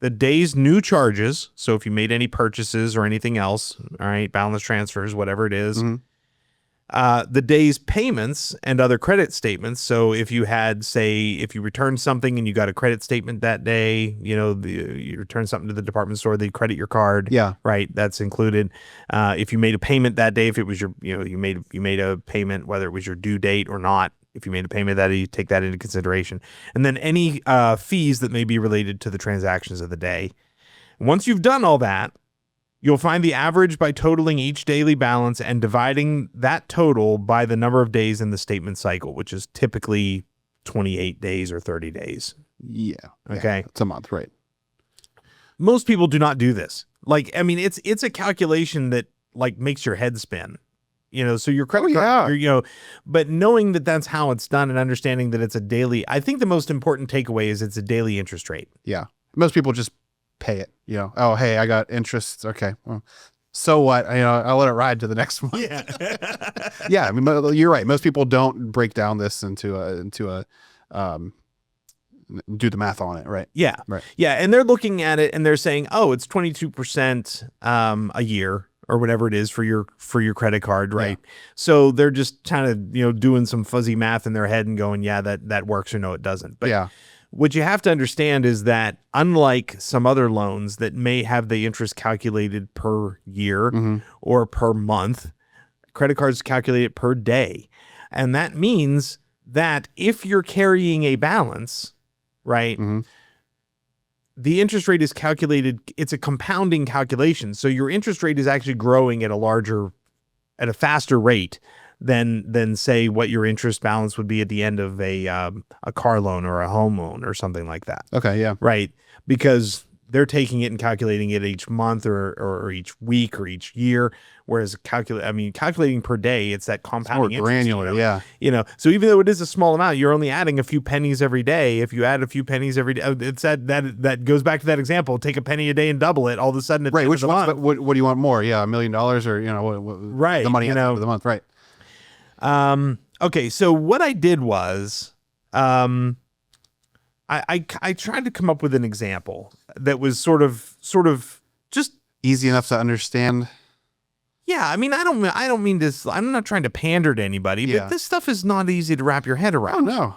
the day's new charges. So if you made any purchases or anything else, all right, balance transfers, whatever it is, the day's payments and other credit statements. So if you had, say, if you returned something and you got a credit statement that day, you know, you returned something to the department store, they credit your card. Yeah. Right. That's included. If you made a payment that day, if it was your, you know, you made a payment, whether it was your due date or not, if you made a payment that day, you take that into consideration. And then any fees that may be related to the transactions of the day. Once you've done all that, you'll find the average by totaling each daily balance and dividing that total by the number of days in the statement cycle, which is typically 28 days or 30 days. Yeah. Okay. It's a month, right? Most people do not do this. Like, I mean, it's a calculation that like makes your head spin, you know, so your credit card, you know, but knowing that that's how it's done and understanding that it's a daily, I think the most important takeaway is it's a daily interest rate. Yeah. Most people just pay it, you know. Oh, hey, I got interest. Okay. Well, so what? You know, I'll let it ride to the next one. Yeah. Yeah. I mean, you're right. Most people don't break down this into a, do the math on it. Right. Yeah. Right. Yeah. And they're looking at it and they're saying, oh, it's 22% a year or whatever it is for your credit card. Right. Yeah. So they're just kind of, you know, doing some fuzzy math in their head and going, yeah, that works, or no, it doesn't. But yeah. What you have to understand is that unlike some other loans that may have the interest calculated per year or per month, credit cards calculate it per day. And that means that if you're carrying a balance, right, the interest rate is calculated, it's a compounding calculation. So your interest rate is actually growing at a faster rate than say what your interest balance would be at the end of a car loan or a home loan or something like that. Okay. Yeah. Right. Because they're taking it and calculating it each month or each week or each year. Whereas calculating per day, it's that compounding More granular. interest, Yeah. You know, so even though it is a small amount, you're only adding a few pennies every day. If you add a few pennies every day, it's that goes back to that example. Take a penny a day and double it. All of a sudden, at the Right. end Which of the one's, month, what do you want more? Yeah. $1 million or, you know, right. The money you at the know, end of the month. Right. Okay, so what I did was, I tried to come up with an example that was sort of just Easy enough to understand. yeah. I mean, I don't mean this. I'm not trying to pander to anybody, Yeah. but this stuff is not easy to wrap your head Oh, around. no.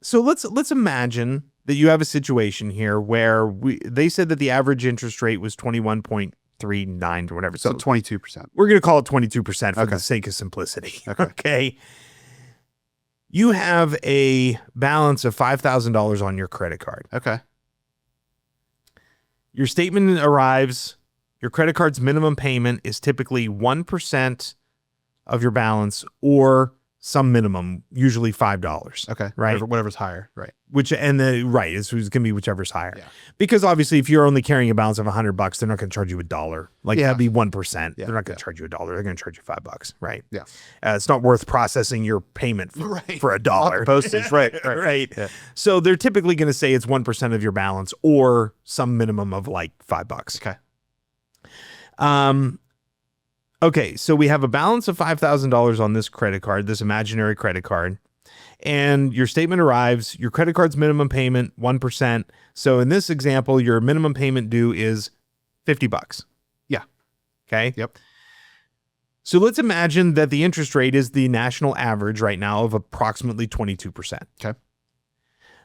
So let's imagine that you have a situation here where they said that the average interest rate was 21.39 or whatever. So So 22%. we're going to call it 22% for Okay. the sake of simplicity. Okay. Okay. You have a balance of $5,000 on your credit card. Okay. Your statement arrives. Your credit card's minimum payment is typically 1% of your balance or some minimum, usually $5. Okay. Right. Whatever's higher. Right. It's going to be whichever's higher. Yeah. Because obviously if you're only carrying a balance of $100, they're not going to charge you $1. Like Yeah. that'd be 1%. Yeah. They're not going to charge you $1. They're going to charge you $5. Right. Yeah. It's not worth processing your payment for $1. Postage. Right. Right. Right. Yeah. So they're typically going to say it's 1% of your balance or some minimum of like $5. Okay. Okay, so we have a balance of $5,000 on this credit card, this imaginary credit card, and your statement arrives. Your credit card's minimum payment 1%. So in this example, your minimum payment due is $50. Yeah. Okay. Yep. So let's imagine that the interest rate is the national average right now of approximately 22%. Okay.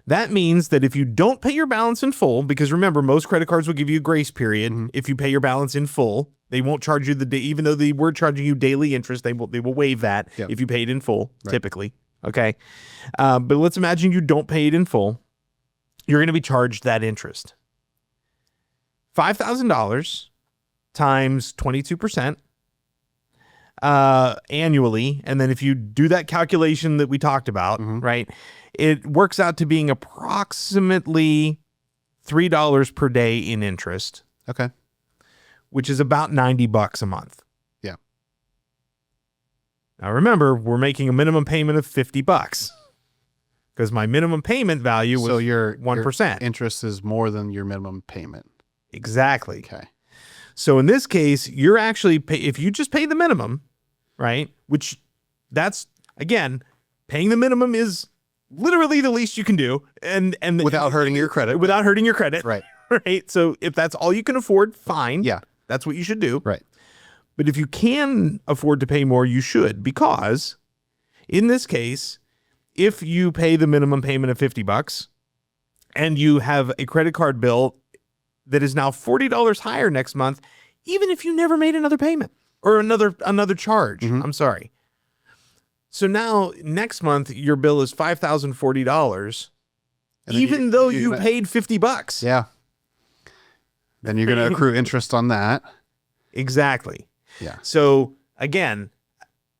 That means that if you don't pay your balance in full, because remember, most credit cards will give you a grace period. If you pay your balance in full, they won't charge you even though they were charging you daily interest, they will waive that Yep. if you paid in full, Right. typically. Okay. But let's imagine you don't pay it in full. You're going to be charged that interest. $5,000 times 22% annually. And then if you do that calculation that we talked about, right, it works out to being approximately $3 per day in interest. Okay. Which is about $90 a month. Yeah. Now remember, we're making a minimum payment of $50 because my minimum payment value was so your 1%. Your interest is more than your minimum payment. Exactly. Okay. So in this case, you're actually if you just pay the minimum, right? Which that's again, paying the minimum is literally the least you can do, and Without hurting your credit. Without hurting your credit. Right. Right. So if that's all you can afford, fine. Yeah. That's what you should do. Right. But if you can afford to pay more, you should, because in this case, if you pay the minimum payment of $50 and you have a credit card bill that is now $40 higher next month, even if you never made another payment or another charge, I'm sorry. So now next month, your bill is $5,040, even though you paid $50. Yeah. Then you're going to accrue interest on that. Exactly. Yeah. So again,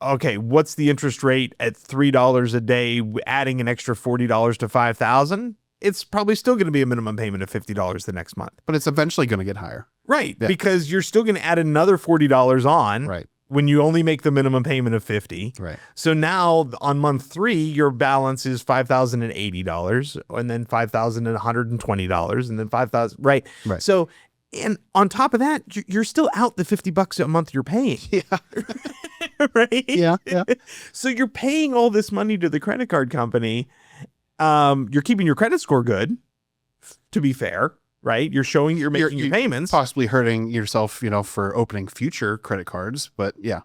okay, what's the interest rate at $3 a day, adding an extra $40 to $5,000? It's probably still going to be a minimum payment of $50 the next month. But it's eventually going to get higher. Right. Yeah. Because you're still going to add another $40 on. Right. When you only make the minimum payment of $50. Right. So now on month 3, your balance is $5,080, and then $5,120, and then $5,000. Right. Right. So, and on top of that, you're still out the $50 a month you're paying. Yeah. Right. Yeah. Yeah. So you're paying all this money to the credit card company. You're keeping your credit score good, to be fair. Right. You're showing you're making your payments. Possibly hurting yourself, for opening future credit cards. But yeah.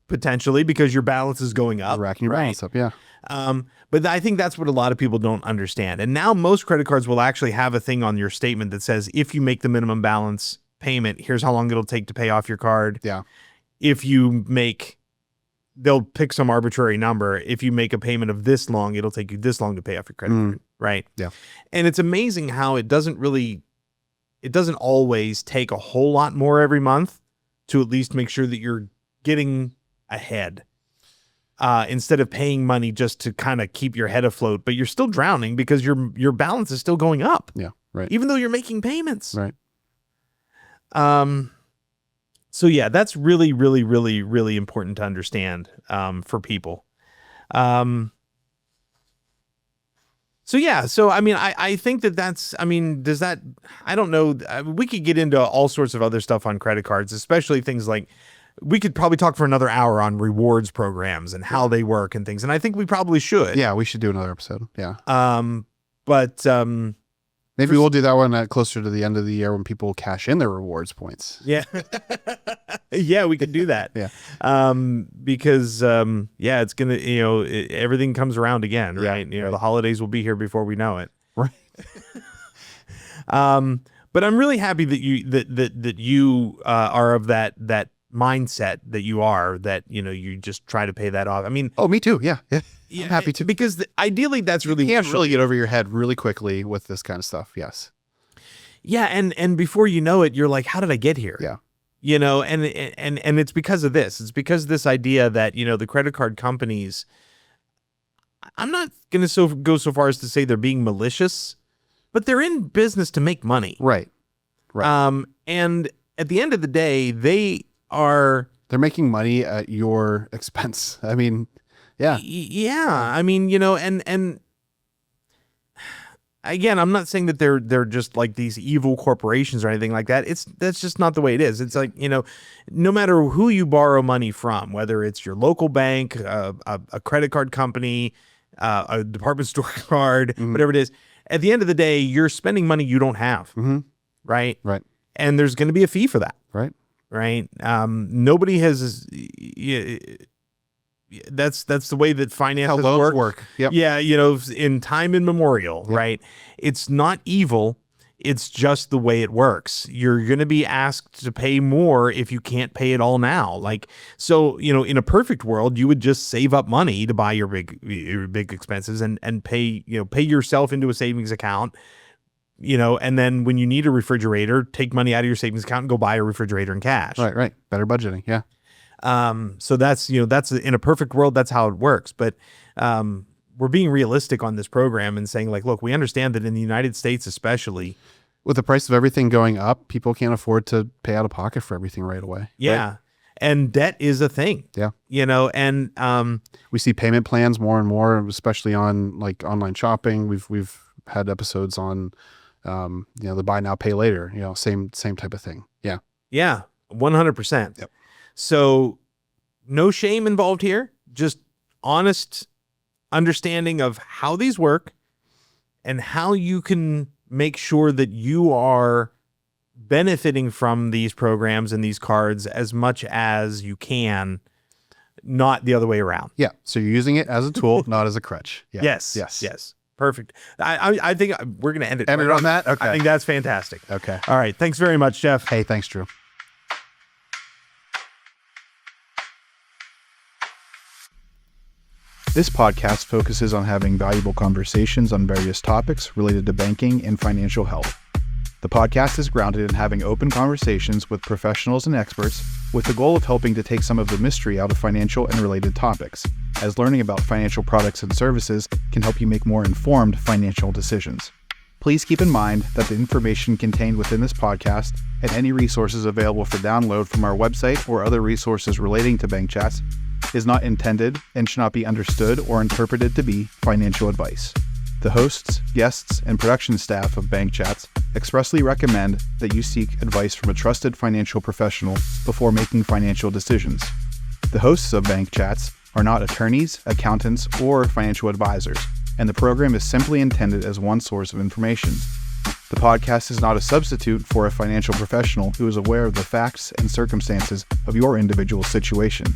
Potentially, because your balance is going up. Racking your balance up. Yeah. But I think that's what a lot of people don't understand. And now most credit cards will actually have a thing on your statement that says, if you make the minimum balance payment, here's how long it'll take to pay off your card. Yeah. If you make, they'll pick some arbitrary number. If you make a payment of this long, it'll take you this long to pay off your credit card. Right. Yeah. And it's amazing how it doesn't always take a whole lot more every month to at least make sure that you're getting ahead, instead of paying money just to kind of keep your head afloat, but you're still drowning because your balance is still going up. Yeah. Right. Even though you're making payments. Right. So yeah, that's really, really, really, really important to understand, for people. So yeah, so I mean, I think that's, I mean, does that, I don't know, we could get into all sorts of other stuff on credit cards, especially things like, we could probably talk for another hour on rewards programs and how they work and things, and I think we probably should. Yeah, we should do another episode. Yeah. But maybe we'll do that one closer to the end of the year when people cash in their rewards points. Yeah. Yeah, we could do that. Yeah. Because yeah, it's going to, everything comes around again, right? Right. The holidays will be here before we know it. Right. But I'm really happy that you are of that mindset that you are, that you just try to pay that off. I mean, Oh, me too. Yeah. Yeah. I'm happy to. because ideally that's really You can't really get over your head really quickly with this kind of stuff. Yes. Yeah, and before you know it, you're like, how did I get here? Yeah. And it's because of this. It's because of this idea that, the credit card companies, I'm not going to go so far as to say they're being malicious, but they're in business to make money. Right. Right. And at the end of the day, they're making money at your expense. I mean, yeah. Yeah. I mean, and again, I'm not saying that they're just like these evil corporations or anything like that. That's just not the way it is. It's like, no matter who you borrow money from, whether it's your local bank, a credit card company, a department store card, whatever it is, at the end of the day, you're spending money you don't have. Right. Right. And there's going to be a fee for that. Right. Right. Nobody has. That's the way that finances work. Yep. Yeah. In time immemorial. Yep. Right. It's not evil It's just the way it works. You're going to be asked to pay more if you can't pay it all now. Like, so, in a perfect world, you would just save up money to buy your big expenses and pay yourself into a savings account, and then when you need a refrigerator, take money out of your savings account and go buy a refrigerator in cash. Right. Better budgeting. Yeah. So that's in a perfect world, that's how it works. But, we're being realistic on this program and saying, like, look, we understand that in the United States, especially With the price of everything going up, people can't afford to pay out of pocket for everything right away. yeah. Right? And debt is a thing. Yeah. And We see payment plans more and more, especially on like online shopping. We've had episodes on, the buy now, pay later, same type of thing. Yeah. yeah, 100%. Yep. So no shame involved here, just honest understanding of how these work and how you can make sure that you are benefiting from these programs and these cards as much as you can, not the other way around. Yeah. So you're using it as a tool, not as a crutch. Yeah. Yes. Perfect. I think we're going to end it. End it on that? Okay. I think that's fantastic. Okay. All right. Thanks very much, Jeff. Hey, thanks, Drew. This podcast focuses on having valuable conversations on various topics related to banking and financial health. The podcast is grounded in having open conversations with professionals and experts with the goal of helping to take some of the mystery out of financial and related topics, as learning about financial products and services can help you make more informed financial decisions. Please keep in mind that the information contained within this podcast and any resources available for download from our website or other resources relating to Bank Chats is not intended and should not be understood or interpreted to be financial advice. The hosts, guests, and production staff of Bank Chats expressly recommend that you seek advice from a trusted financial professional before making financial decisions. The hosts of Bank Chats are not attorneys, accountants, or financial advisors, and the program is simply intended as one source of information. The podcast is not a substitute for a financial professional who is aware of the facts and circumstances of your individual situation.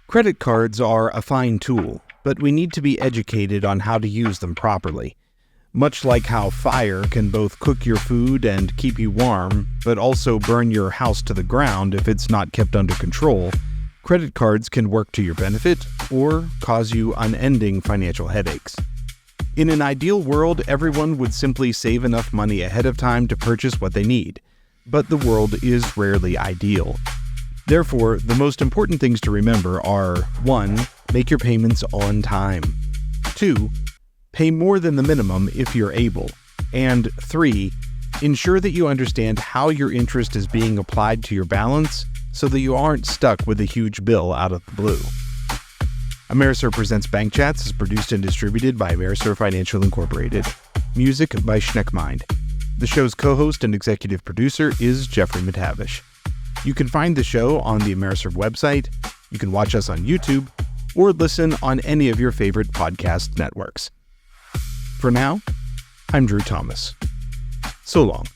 Credit cards are a fine tool, but we need to be educated on how to use them properly. Much like how fire can both cook your food and keep you warm, but also burn your house to the ground if it's not kept under control, credit cards can work to your benefit or cause you unending financial headaches. In an ideal world, everyone would simply save enough money ahead of time to purchase what they need, but the world is rarely ideal. Therefore, the most important things to remember are 1. Make your payments on time. 2. Pay more than the minimum if you're able. And 3. Ensure that you understand how your interest is being applied to your balance so that you aren't stuck with a huge bill out of the blue. Ameriserve Presents Bank Chats is produced and distributed by Ameriserve Financial Incorporated. Music by Schneckmind. The show's co-host and executive producer is Jeffrey McTavish. You can find the show on the Ameriserve website, you can watch us on YouTube, or listen on any of your favorite podcast networks. For now, I'm Drew Thomas. So long.